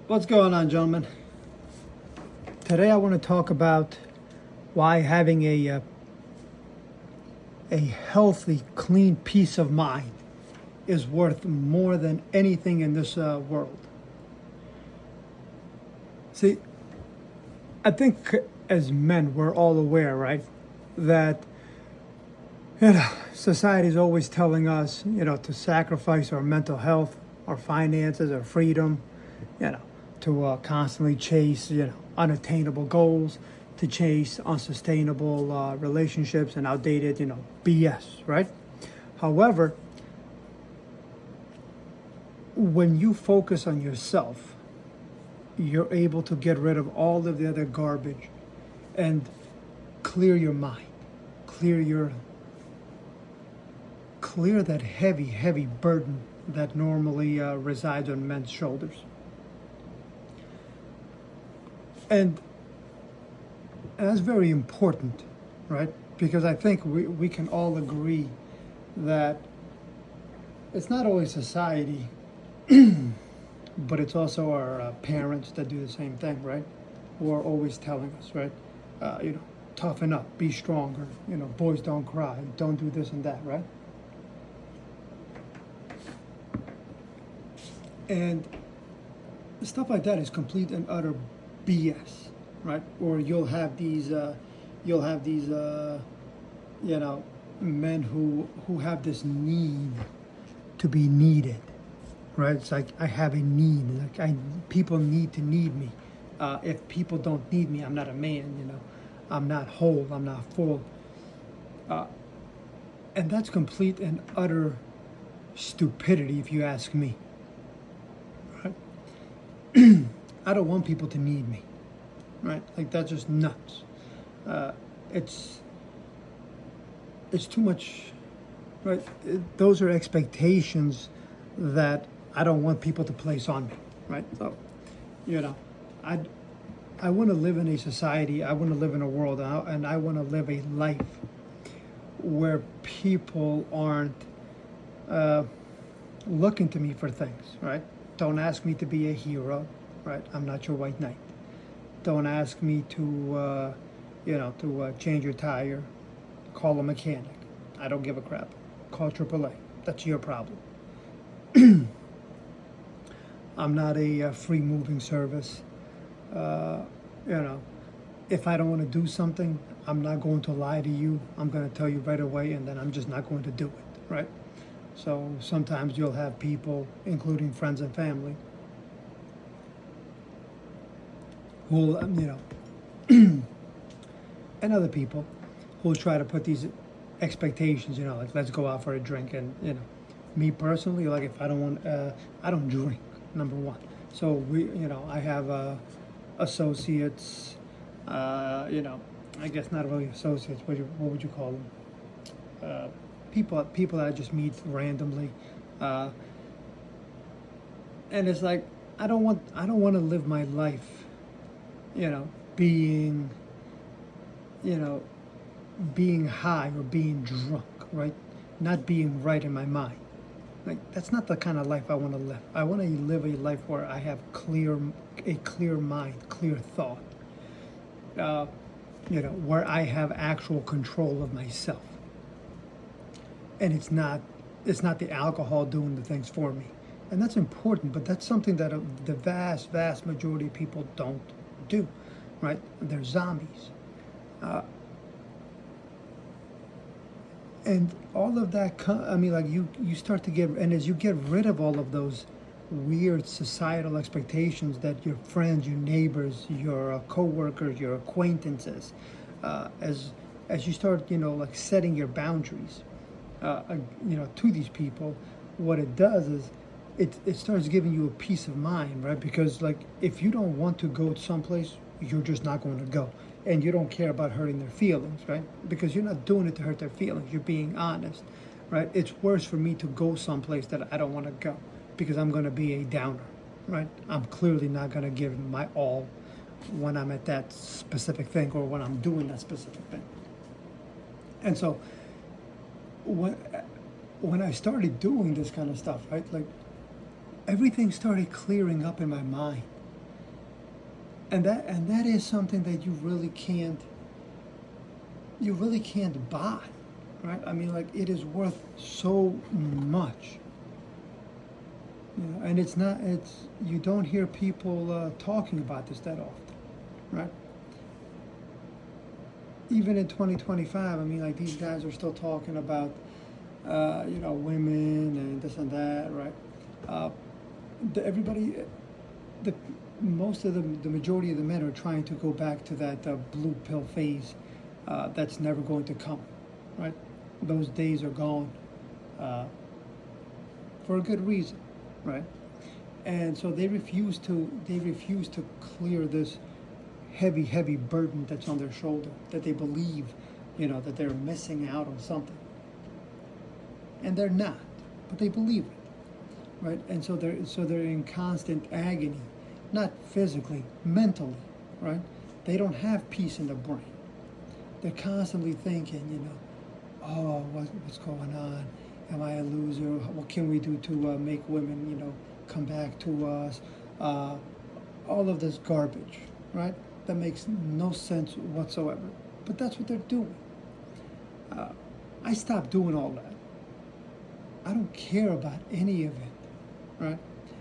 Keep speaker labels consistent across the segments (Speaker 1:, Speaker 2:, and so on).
Speaker 1: What's going on, gentlemen? Today I want to talk about why having a healthy, clean peace of mind is worth more than anything in this world. See, I think as men we're all aware, right, that society is always telling us, to sacrifice our mental health, our finances, our freedom, to constantly chase, unattainable goals, to chase unsustainable relationships and outdated, BS, right? However, when you focus on yourself, you're able to get rid of all of the other garbage and clear your mind, clear that heavy burden that normally resides on men's shoulders. And that's very important, right? Because I think we can all agree that it's not always society, but it's also our parents that do the same thing, right? Who are always telling us, right? Toughen up, be stronger, boys don't cry, don't do this and that, right? And stuff like that is complete and utter BS, right? Or you'll have these men who have this need to be needed, right? It's like I have a need, people need to need me. If people don't need me, I'm not a man, I'm not whole, I'm not full. And that's complete and utter stupidity, if you ask me. I don't want people to need me, right? Like, that's just nuts. It's too much, right? Those are expectations that I don't want people to place on me, right? So, I want to live in a society, I want to live in a world, and I want to live a life where people aren't looking to me for things, right? Don't ask me to be a hero, right? I'm not your white knight. Don't ask me to, change your tire. Call a mechanic. I don't give a crap. Call AAA. That's your problem. I'm not a free moving service. If I don't want to do something, I'm not going to lie to you. I'm going to tell you right away, and then I'm just not going to do it, right? So sometimes you'll have people, including friends and family, who, and other people who try to put these expectations, like, let's go out for a drink. And, me personally, like, if I don't want, I don't drink, number one. So I have associates, I guess not really associates, what would you call them? People that I just meet randomly, and it's like I don't want to live my life, being high or being drunk, right? Not being right in my mind. Like, that's not the kind of life I want to live. I want to live a life where I have a clear mind, clear thought, where I have actual control of myself. And it's not the alcohol doing the things for me. And that's important, but that's something that the vast majority of people don't do, right? They're zombies. And all of that, you start to get, and as you get rid of all of those weird societal expectations that your friends, your neighbors, your co-workers, your acquaintances, as you start, setting your boundaries, to these people, what it does is it starts giving you a peace of mind, right? Because, like, if you don't want to go someplace, you're just not going to go. And you don't care about hurting their feelings, right? Because you're not doing it to hurt their feelings. You're being honest, right? It's worse for me to go someplace that I don't want to go because I'm going to be a downer, right? I'm clearly not going to give my all when I'm at that specific thing or when I'm doing that specific thing. And so when I started doing this kind of stuff, right, like, everything started clearing up in my mind, And that is something that you really can't buy, right? I mean, like, it is worth so much, and it's not, you don't hear people talking about this that often, right? Even in 2025, I mean, like, these guys are still talking about, women and this and that, right? Uh, everybody, the most of the majority of the men are trying to go back to that blue pill phase. That's never going to come, right? Those days are gone, uh, for a good reason, right? And so they refuse to clear this heavy burden that's on their shoulder, that they believe, that they're missing out on something, and they're not, but they believe it, right? And so they're in constant agony, not physically, mentally, right? They don't have peace in the brain. They're constantly thinking, oh, what's going on? Am I a loser? What can we do to make women, come back to us? All of this garbage, right? That makes no sense whatsoever. But that's what they're doing. I stopped doing all that. I don't care about any of it, right?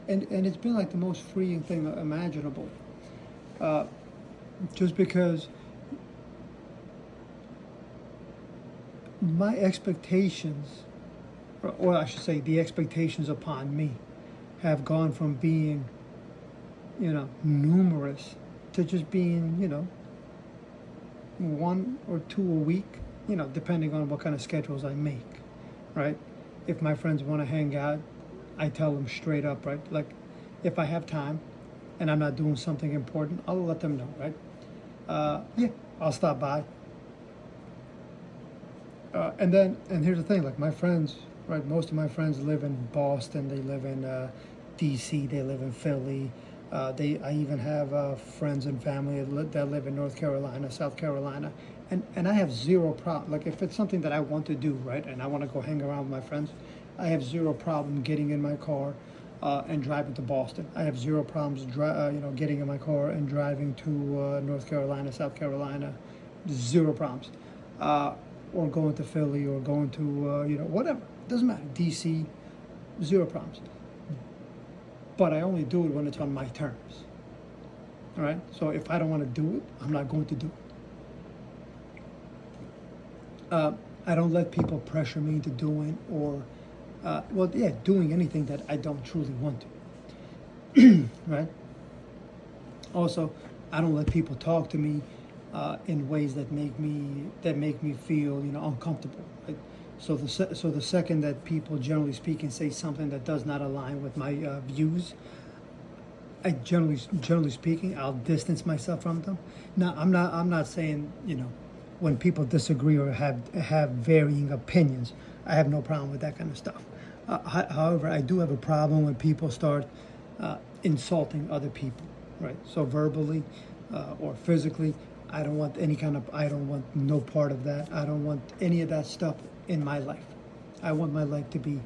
Speaker 1: And it's been like the most freeing thing imaginable. Just because my expectations, or I should say, the expectations upon me, have gone from being, numerous to just being, one or two a week, depending on what kind of schedules I make, right? If my friends want to hang out, I tell them straight up, right? Like, if I have time and I'm not doing something important, I'll let them know, right? Yeah, I'll stop by. And here's the thing, like, my friends, right? Most of my friends live in Boston. They live in D.C. They live in Philly. I even have friends and family that live in North Carolina, South Carolina, and I have zero problem. Like, if it's something that I want to do, right, and I want to go hang around with my friends, I have zero problem getting in my car and driving to Boston. I have zero problems, getting in my car and driving to North Carolina, South Carolina. Zero problems. Or going to Philly, or going to whatever. Doesn't matter. DC, zero problems. But I only do it when it's on my terms. All right. So if I don't want to do it, I'm not going to do it. I don't let people pressure me into doing, or doing anything that I don't truly want to. Right. Also, I don't let people talk to me in ways that make me feel uncomfortable. Right? So the second that people, generally speaking, say something that does not align with my views, I generally speaking, I'll distance myself from them. Now, I'm not saying, when people disagree or have varying opinions, I have no problem with that kind of stuff. However, I do have a problem when people start insulting other people, right? So verbally or physically. I don't want no part of that. I don't want any of that stuff in my life. I want my life to be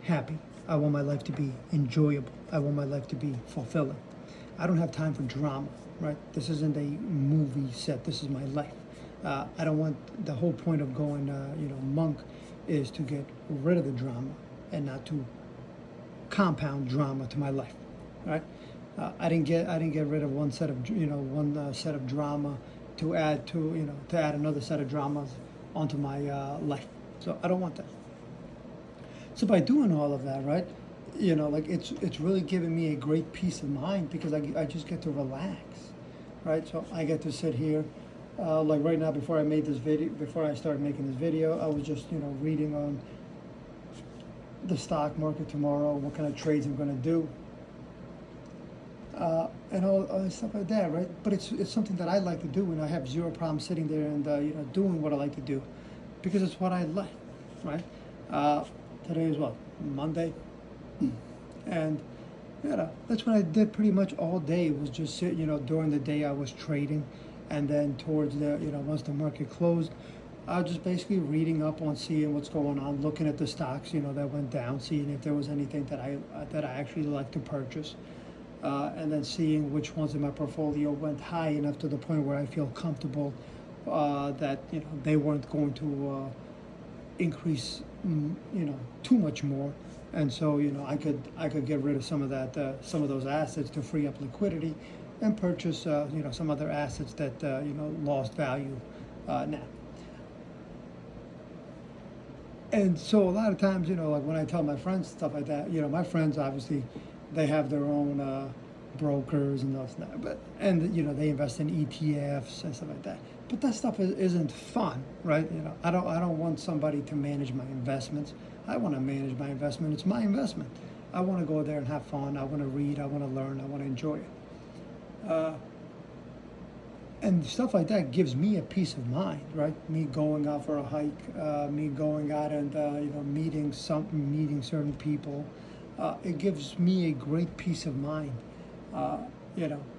Speaker 1: happy. I want my life to be enjoyable. I want my life to be fulfilling. I don't have time for drama, right? This isn't a movie set. This is my life. I don't want, the whole point of going, monk, is to get rid of the drama and not to compound drama to my life, right? I didn't get rid of one set of drama to add another set of dramas onto my life. So I don't want that. So by doing all of that, right, it's really giving me a great peace of mind, because I just get to relax, right? So I get to sit here, like right now, before I started making this video, I was just reading on the stock market tomorrow, what kind of trades I'm going to do. And all stuff like that, right? But it's something that I like to do, and I have zero problem sitting there and doing what I like to do, because it's what I like, right? Today is what, Monday, and that's what I did pretty much all day. Was just sit, during the day I was trading, and then towards once the market closed, I was just basically reading up on, seeing what's going on, looking at the stocks that went down, seeing if there was anything that I actually like to purchase. and then seeing which ones in my portfolio went high enough to the point where I feel comfortable that they weren't going to increase too much more, and so I could get rid of some of that some of those assets to free up liquidity and purchase some other assets that lost value now. And so a lot of times, like when I tell my friends stuff like that, my friends obviously they have their own brokers and those, but they invest in ETFs and stuff like that. But that stuff isn't fun, right? I don't want somebody to manage my investments. I want to manage my investment. It's my investment. I want to go there and have fun. I want to read. I want to learn. I want to enjoy it. And stuff like that gives me a peace of mind, right? Me going out for a hike, me going out and meeting certain people. It gives me a great peace of mind.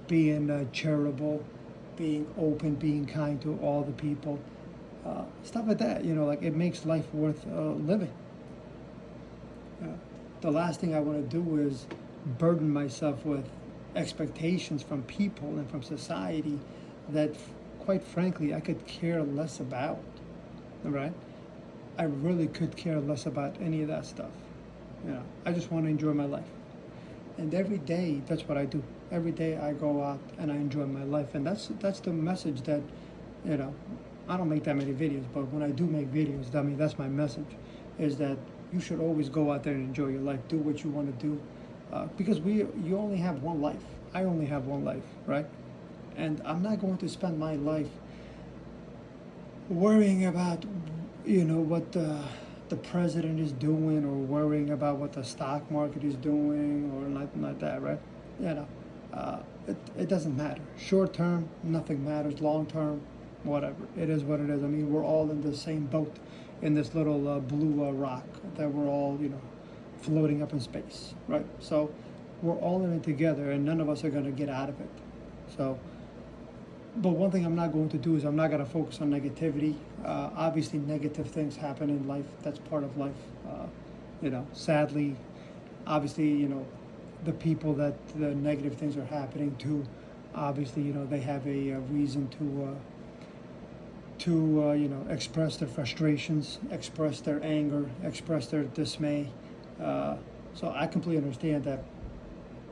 Speaker 1: Being charitable, being open, being kind to all the people, stuff like that. Like it makes life worth living. The last thing I want to do is burden myself with expectations from people and from society that, quite frankly, I could care less about, right? I really could care less about any of that stuff. I just want to enjoy my life. And every day, that's what I do. Every day I go out and I enjoy my life. And that's the message that, I don't make that many videos, but when I do make videos, that's my message, is that you should always go out there and enjoy your life. Do what you want to do. Because you only have one life. I only have one life, right? And I'm not going to spend my life worrying about, what the president is doing, or worrying about what the stock market is doing, or nothing like that, right? It doesn't matter. Short term, nothing matters. Long term, whatever. It is what it is. I mean, we're all in the same boat, in this little blue rock that we're all, floating up in space, right? So we're all in it together, and none of us are going to get out of it. So. But one thing I'm not going to do is I'm not going to focus on negativity. Obviously, negative things happen in life. That's part of life. Sadly, obviously, the people that the negative things are happening to, obviously, they have a reason to express their frustrations, express their anger, express their dismay. So I completely understand that,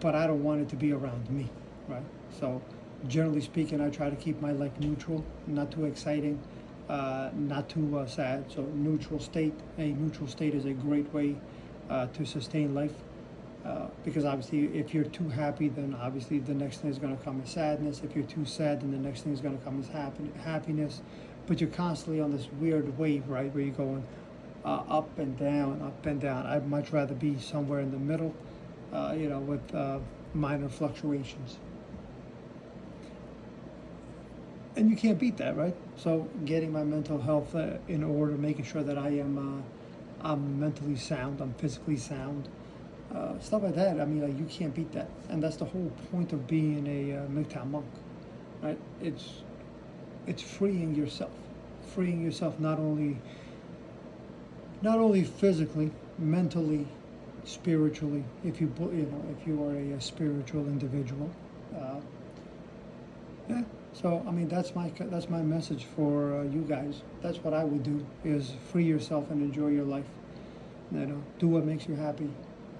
Speaker 1: but I don't want it to be around me, right? So. Generally speaking, I try to keep my life neutral, not too exciting, not too sad. So neutral state. A neutral state is a great way to sustain life, because obviously if you're too happy, then obviously the next thing is going to come is sadness. If you're too sad, then the next thing is going to come is happiness. But you're constantly on this weird wave, right, where you're going up and down, up and down. I'd much rather be somewhere in the middle, with minor fluctuations. And you can't beat that, right? So getting my mental health in order, making sure that I'm mentally sound, I'm physically sound, stuff like that. I mean, like, you can't beat that, and that's the whole point of being a MGTOW monk, right? It's freeing yourself not only physically, mentally, spiritually. If you are a spiritual individual, yeah. So I mean, that's my message for you guys. That's what I would do: is free yourself and enjoy your life. Do what makes you happy,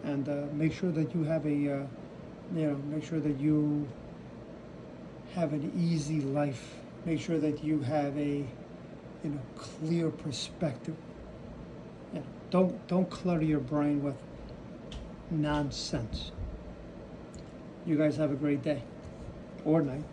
Speaker 1: and make sure that you have make sure that you have an easy life. Make sure that you have a clear perspective. Don't clutter your brain with nonsense. You guys have a great day or night.